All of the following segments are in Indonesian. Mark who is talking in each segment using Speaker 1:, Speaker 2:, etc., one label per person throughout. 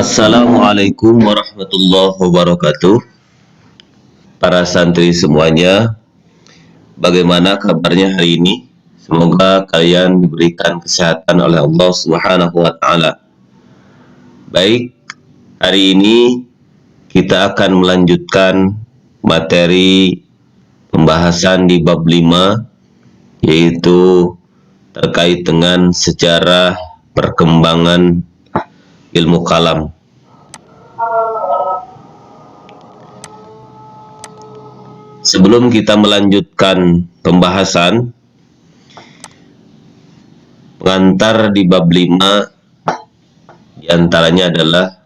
Speaker 1: Assalamualaikum warahmatullahi wabarakatuh. Para santri semuanya, bagaimana kabarnya hari ini? Semoga kalian diberikan kesehatan oleh Allah Subhanahu wa taala. Baik, hari ini kita akan melanjutkan materi pembahasan di bab 5, yaitu terkait dengan sejarah perkembangan ilmu kalam. Sebelum kita melanjutkan pembahasan, pengantar di bab 5 diantaranya adalah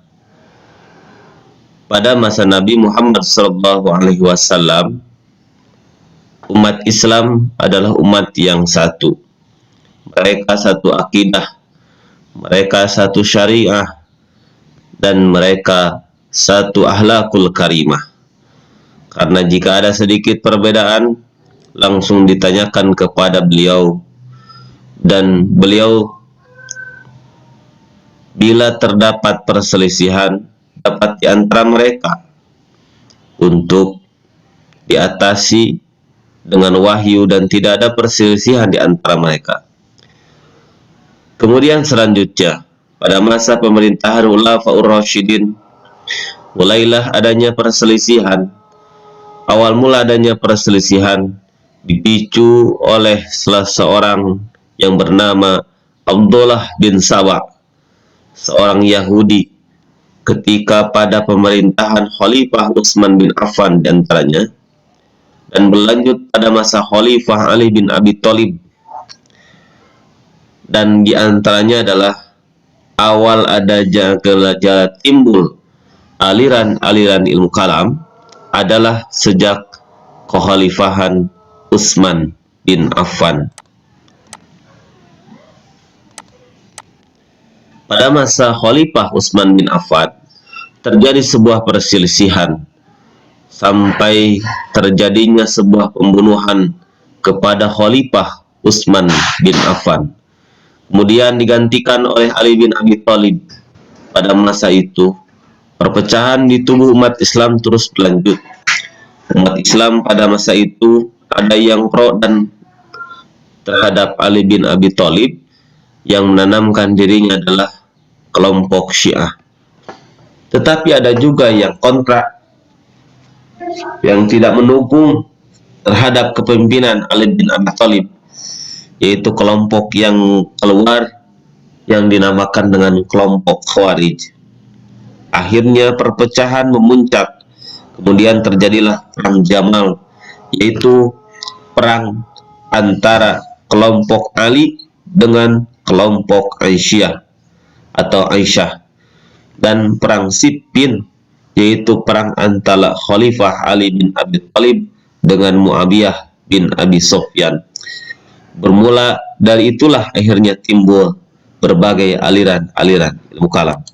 Speaker 1: pada masa Nabi Muhammad SAW, umat Islam adalah umat yang satu. Mereka satu akidah, mereka satu syariah, dan mereka satu akhlakul karimah. Karena jika ada sedikit perbedaan, langsung ditanyakan kepada beliau, dan beliau bila terdapat perselisihan dapat di antara mereka untuk diatasi dengan wahyu dan tidak ada perselisihan di antara mereka. Kemudian selanjutnya, pada masa pemerintahan Khulafaur Rasyidin, mulailah adanya perselisihan. Awal mula adanya perselisihan dipicu oleh salah seorang yang bernama Abdullah bin Saba, seorang Yahudi, ketika pada pemerintahan Khalifah Utsman bin Affan diantaranya, dan berlanjut pada masa Khalifah Ali bin Abi Thalib. Dan diantaranya adalah awal ada gejala timbul aliran-aliran ilmu kalam adalah sejak kekhalifahan Utsman bin Affan. Pada masa Khalifah Utsman bin Affan terjadi sebuah perselisihan sampai terjadinya sebuah pembunuhan kepada Khalifah Utsman bin Affan. Kemudian digantikan oleh Ali bin Abi Thalib. Pada masa itu, perpecahan di tubuh umat Islam terus berlanjut. Umat Islam pada masa itu ada yang pro dan terhadap Ali bin Abi Thalib, yang menanamkan dirinya adalah kelompok Syiah. Tetapi ada juga yang kontra, yang tidak mendukung terhadap kepemimpinan Ali bin Abi Thalib, yaitu kelompok yang keluar yang dinamakan dengan kelompok Khawarij. Akhirnya perpecahan memuncak. Kemudian terjadilah perang Jamal, yaitu perang antara kelompok Ali dengan kelompok Aisyah atau Aisyah, dan perang Siffin, yaitu perang antara Khalifah Ali bin Abi Thalib dengan Muawiyah bin Abi Sufyan. Bermula dari itulah akhirnya timbul berbagai aliran-aliran ilmu kalam.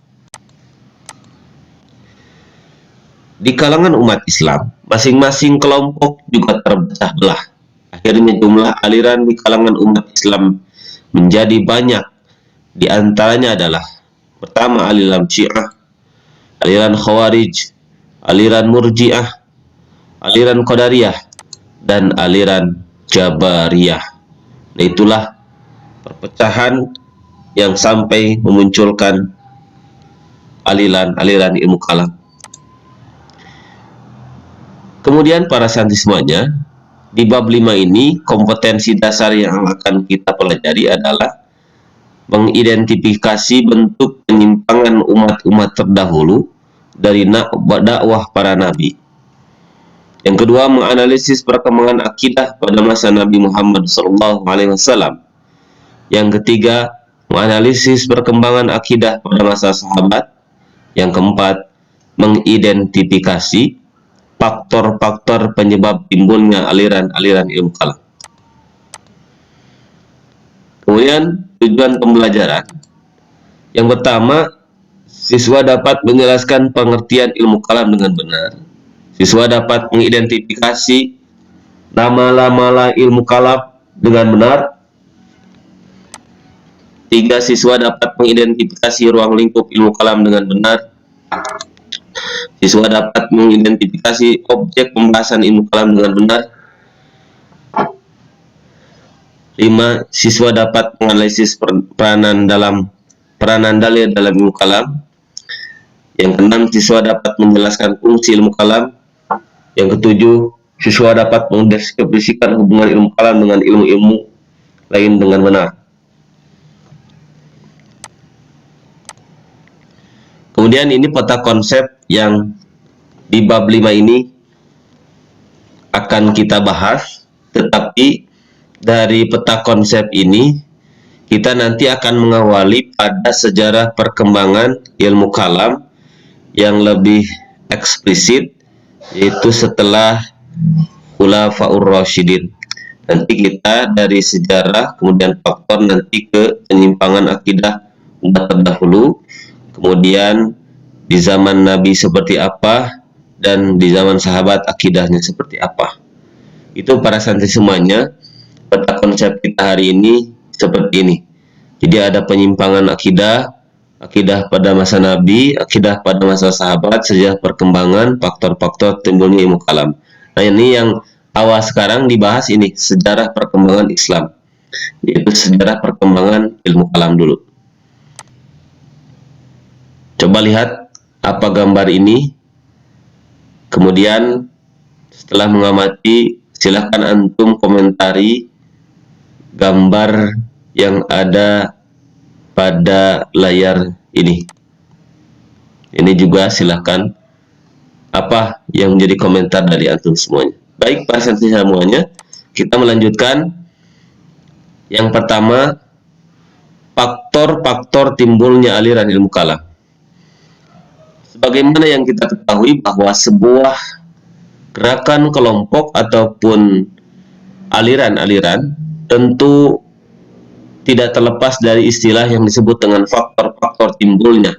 Speaker 1: Di kalangan umat Islam, masing-masing kelompok juga terpecah belah. Akhirnya jumlah aliran di kalangan umat Islam menjadi banyak. Di antaranya adalah pertama aliran Syiah, aliran Khawarij, aliran Murji'ah, aliran Qadariyah, dan aliran Jabariyah. Nah, itulah perpecahan yang sampai memunculkan aliran-aliran ilmu kalam. Kemudian para santri semuanya, di bab 5 ini kompetensi dasar yang akan kita pelajari adalah mengidentifikasi bentuk penyimpangan umat-umat terdahulu dari dakwah para nabi. Yang kedua, menganalisis perkembangan akidah pada masa Nabi Muhammad SAW. Yang ketiga, menganalisis perkembangan akidah pada masa sahabat. Yang keempat, mengidentifikasi faktor-faktor penyebab timbulnya aliran-aliran ilmu kalam. Kemudian tujuan pembelajaran. Yang pertama, siswa dapat menjelaskan pengertian ilmu kalam dengan benar. Siswa dapat mengidentifikasi nama-nama ilmu kalam dengan benar. 3. Siswa dapat mengidentifikasi ruang lingkup ilmu kalam dengan benar. Siswa dapat mengidentifikasi objek pembahasan ilmu kalam dengan benar. 5. Siswa dapat menganalisis peranan dalil dalam ilmu kalam. Yang keenam, siswa dapat menjelaskan fungsi ilmu kalam. Yang ketujuh, siswa dapat mendeskripsikan hubungan ilmu kalam dengan ilmu-ilmu lain dengan benar. Kemudian ini peta konsep yang di bab 5 ini akan kita bahas, tetapi dari peta konsep ini kita nanti akan mengawali pada sejarah perkembangan ilmu kalam yang lebih eksplisit, yaitu setelah Khulafaur Rasyidin. Nanti kita dari sejarah, kemudian faktor, nanti ke penyimpangan akidah umat terdahulu, kemudian di zaman Nabi seperti apa, dan di zaman sahabat akidahnya seperti apa. Itu para santri semuanya, peta konsep kita hari ini seperti ini. Jadi ada penyimpangan akidah pada masa Nabi, akidah pada masa sahabat, sejarah perkembangan, faktor-faktor timbulnya ilmu kalam. Nah, ini yang awal sekarang dibahas, ini sejarah perkembangan Islam, yaitu sejarah perkembangan ilmu kalam dulu. Coba lihat apa gambar ini. Kemudian setelah mengamati, silakan antum komentari gambar yang ada pada layar ini. Ini juga silakan apa yang menjadi komentar dari antum semuanya. Baik, para santri semuanya, kita melanjutkan. Yang pertama, faktor-faktor timbulnya aliran ilmu kalam. Sebagaimana yang kita ketahui bahwa sebuah gerakan kelompok ataupun aliran-aliran tentu tidak terlepas dari istilah yang disebut dengan faktor-faktor timbulnya,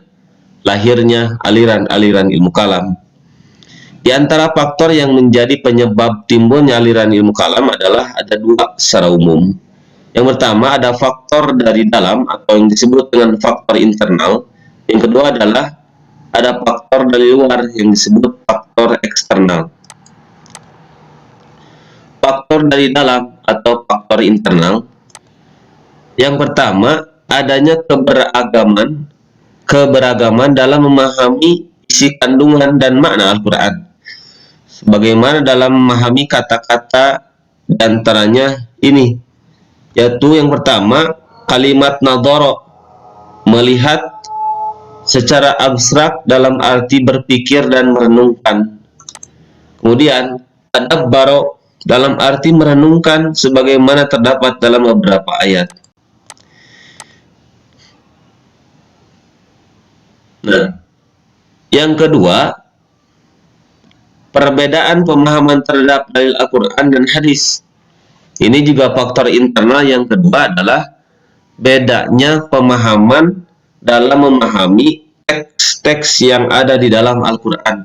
Speaker 1: lahirnya aliran-aliran ilmu kalam. Di antara faktor yang menjadi penyebab timbulnya aliran ilmu kalam adalah ada dua secara umum. Yang pertama ada faktor dari dalam atau yang disebut dengan faktor internal. Yang kedua adalah ada faktor dari luar yang disebut faktor eksternal. Faktor dari dalam atau faktor internal, yang pertama adanya keberagaman dalam memahami isi kandungan dan makna Al-Quran. Sebagaimana dalam memahami kata-kata, diantaranya ini, yaitu yang pertama kalimat nadhara, melihat secara abstrak dalam arti berpikir dan merenungkan. Kemudian tadabbara dalam arti merenungkan sebagaimana terdapat dalam beberapa ayat. Nah, yang kedua, perbedaan pemahaman terhadap dalil Al-Quran dan hadis. Ini juga faktor internal. Yang kedua adalah bedanya pemahaman dalam memahami teks-teks yang ada di dalam Al-Quran,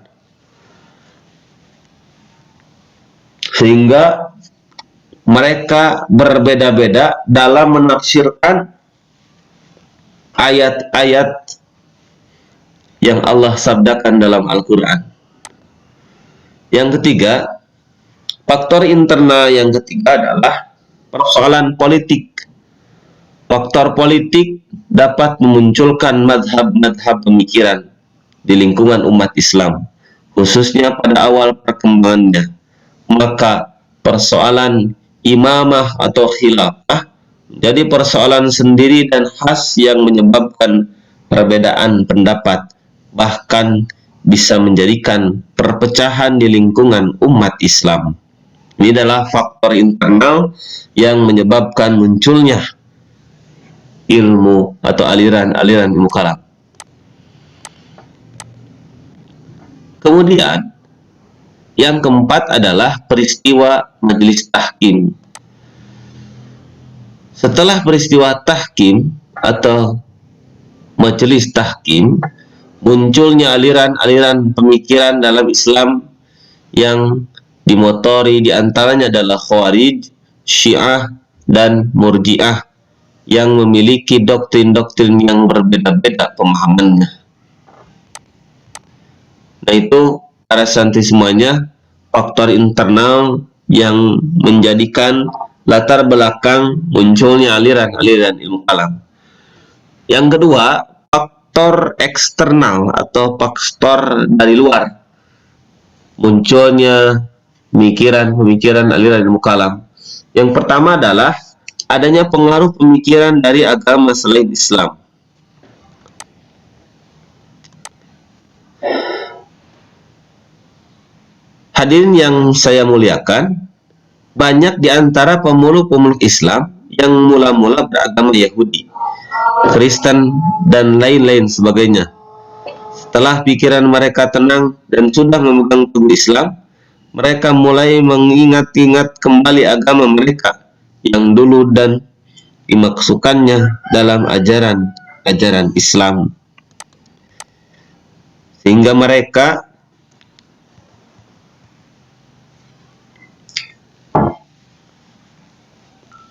Speaker 1: sehingga mereka berbeda-beda dalam menafsirkan ayat-ayat yang Allah sabdakan dalam Al-Quran. Yang ketiga, faktor internal yang ketiga adalah persoalan politik. Faktor politik dapat memunculkan madhab-madhab pemikiran di lingkungan umat Islam, khususnya pada awal perkembangannya. Maka persoalan imamah atau khilafah jadi persoalan sendiri dan khas yang menyebabkan perbedaan pendapat, bahkan bisa menjadikan perpecahan di lingkungan umat Islam. Ini adalah faktor internal yang menyebabkan munculnya ilmu atau aliran-aliran ilmu kalam. Kemudian yang keempat adalah peristiwa majelis tahkim. Setelah peristiwa tahkim atau majelis tahkim, munculnya aliran-aliran pemikiran dalam Islam yang dimotori diantaranya adalah Khawarij, Syiah, dan Murji'ah yang memiliki doktrin-doktrin yang berbeda-beda pemahamannya. Nah itu para santri semuanya, faktor internal yang menjadikan latar belakang munculnya aliran-aliran ilmu kalam. Yang kedua, faktor eksternal atau faktor dari luar munculnya pemikiran-pemikiran aliran ilmu kalam. Yang pertama adalah adanya pengaruh pemikiran dari agama selain Islam. Hadirin yang saya muliakan, banyak di antara pemeluk-pemeluk Islam yang mula-mula beragama Yahudi, Kristen, dan lain-lain sebagainya. Setelah pikiran mereka tenang dan sudah memegang teguh Islam, mereka mulai mengingat-ingat kembali agama mereka yang dulu dan dimasukkannya dalam ajaran Islam. Sehingga mereka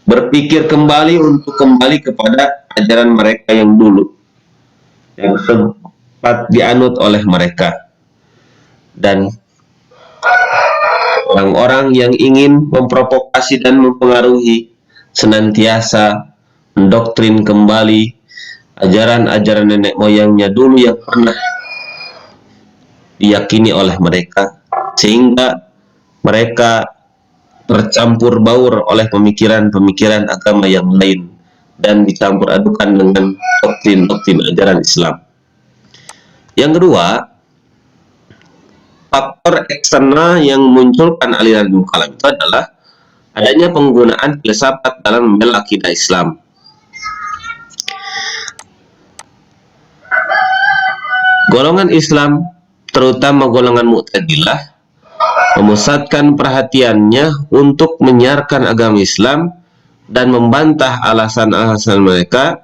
Speaker 1: berpikir kembali untuk kembali kepada ajaran mereka yang dulu, yang sempat dianut oleh mereka. Dan orang-orang yang ingin memprovokasi dan mempengaruhi senantiasa mendoktrin kembali ajaran-ajaran nenek moyangnya dulu yang pernah diyakini oleh mereka, sehingga mereka tercampur baur oleh pemikiran-pemikiran agama yang lain dan dicampur adukan dengan doktrin-doktrin ajaran Islam. Yang kedua, faktor eksternal yang memunculkan aliran ilmu kalam itu adalah adanya penggunaan filsafat dalam membela akidah Islam. Golongan Islam, terutama golongan Mu'tazilah, memusatkan perhatiannya untuk menyiarkan agama Islam dan membantah alasan-alasan mereka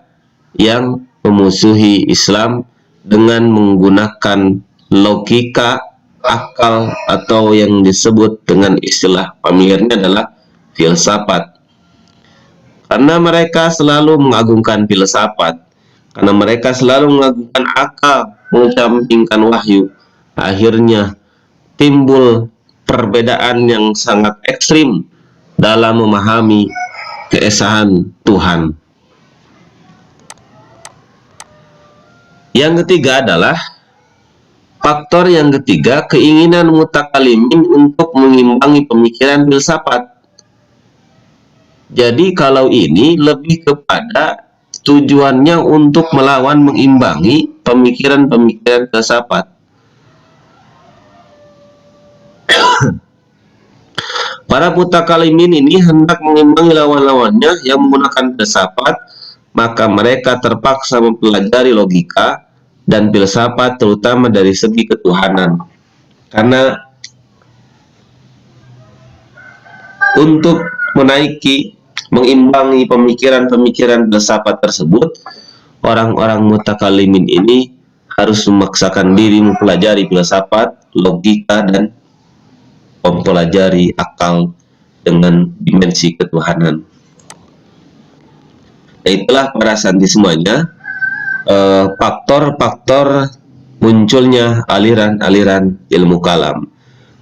Speaker 1: yang memusuhi Islam dengan menggunakan logika, akal, atau yang disebut dengan istilah familiarnya adalah filsafat. Karena mereka selalu mengagungkan filsafat, karena mereka selalu mengagungkan akal, mengesampingkan wahyu, akhirnya timbul perbedaan yang sangat ekstrim dalam memahami keesaan Tuhan. Yang ketiga adalah faktor yang ketiga, keinginan mutakalimin untuk mengimbangi pemikiran filsafat. Jadi kalau ini lebih kepada tujuannya untuk melawan, mengimbangi pemikiran-pemikiran filsafat. Para mutakalimin ini hendak mengimbangi lawan-lawannya yang menggunakan filsafat, maka mereka terpaksa mempelajari logika dan filsafat terutama dari segi ketuhanan. Karena untuk mengimbangi pemikiran-pemikiran filsafat tersebut, orang-orang mutakalimin ini harus memaksakan diri mempelajari filsafat, logika, dan mempelajari akal dengan dimensi ketuhanan. Nah, itulah para santri semuanya, faktor-faktor munculnya aliran-aliran ilmu kalam.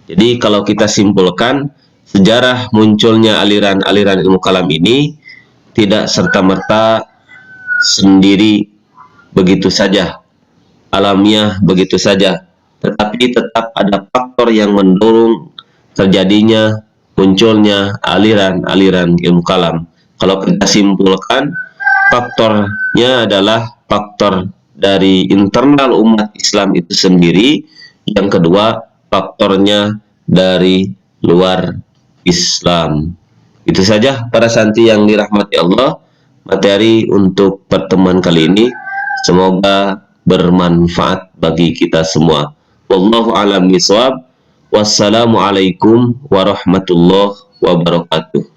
Speaker 1: Jadi kalau kita simpulkan, sejarah munculnya aliran-aliran ilmu kalam ini tidak serta-merta sendiri begitu saja, alamiah begitu saja, tetapi tetap ada faktor yang mendorong terjadinya munculnya aliran-aliran ilmu kalam. Kalau kita simpulkan, faktornya adalah faktor dari internal umat Islam itu sendiri. Yang kedua, faktornya dari luar Islam. Itu saja para santri yang dirahmati Allah, materi untuk pertemuan kali ini. Semoga bermanfaat bagi kita semua. Wallahu a'lam bishawab. Wassalamualaikum warahmatullahi wabarakatuh.